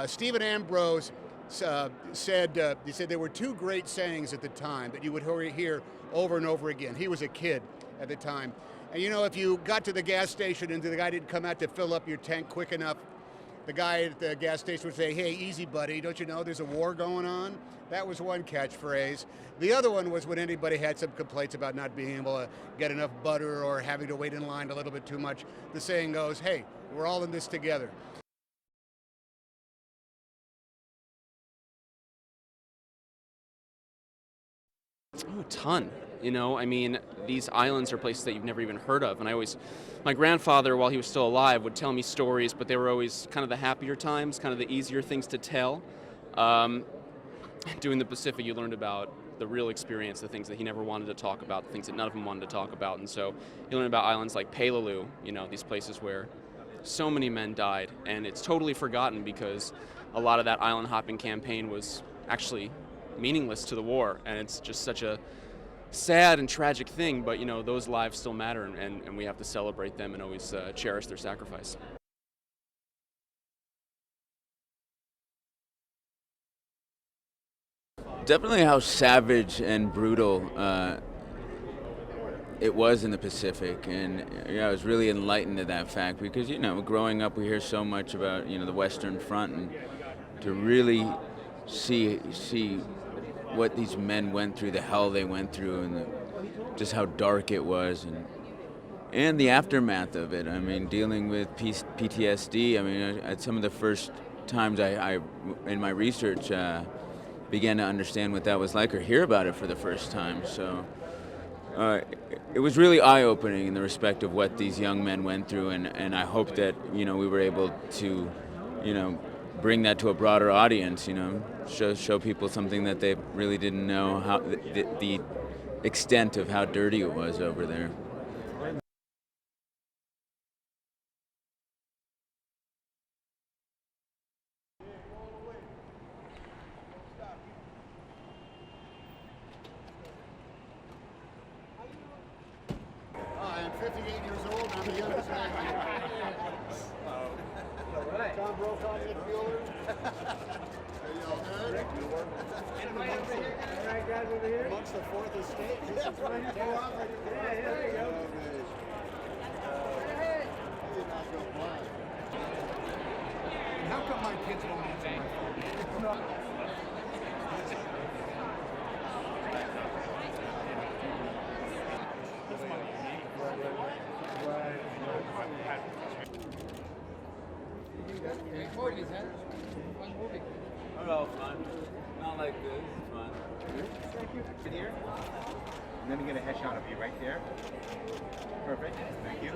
Stephen Ambrose said he said there were two great sayings at the time that you would hear over and over again. He was a kid at the time. And you know, if you got to the gas station and the guy didn't come out to fill up your tank quick enough, the guy at the gas station would say, "Hey, easy, buddy, don't you know there's a war going on?" That was one catchphrase. The other one was when anybody had some complaints about not being able to get enough butter or having to wait in line a little bit too much. The saying goes, "Hey, we're all in this together." Oh, a ton. You know, I mean, these islands are places that you've never even heard of. And my grandfather, while he was still alive, would tell me stories, but they were always kind of the happier times, kind of the easier things to tell. Um, Doing the Pacific, you learned about the real experience, the things that he never wanted to talk about, the things that none of them wanted to talk about. And so you learn about islands like Peleliu, you know, these places where so many men died. And it's totally forgotten because a lot of that island hopping campaign was actually meaningless to the war. And it's just such a sad and tragic thing, but you know, those lives still matter, and we have to celebrate them and always cherish their sacrifice. Definitely how savage and brutal it was in the Pacific, and I was really enlightened to that fact because growing up we hear so much about the Western Front, and to really see what these men went through, the hell they went through, and just how dark it was, and the aftermath of it. I mean, dealing with PTSD. I mean, at some of the first times I in my research began to understand what that was like, or hear about it for the first time. So it was really eye-opening in the respect of what these young men went through, and I hope that we were able to bring that to a broader audience. Show people something that they really didn't know, how the extent of how dirty it was over there. I'm 58 years old. I'm the youngest guy here. Tom Brokaw, midfielder. Y'all good? Amongst the fourth estate. There you go. How come my kids won't answer my phone? Oh, fun. Not like this. It's fun. Thank you. Sit here. And then we get a headshot of you right there. Perfect. Thank you.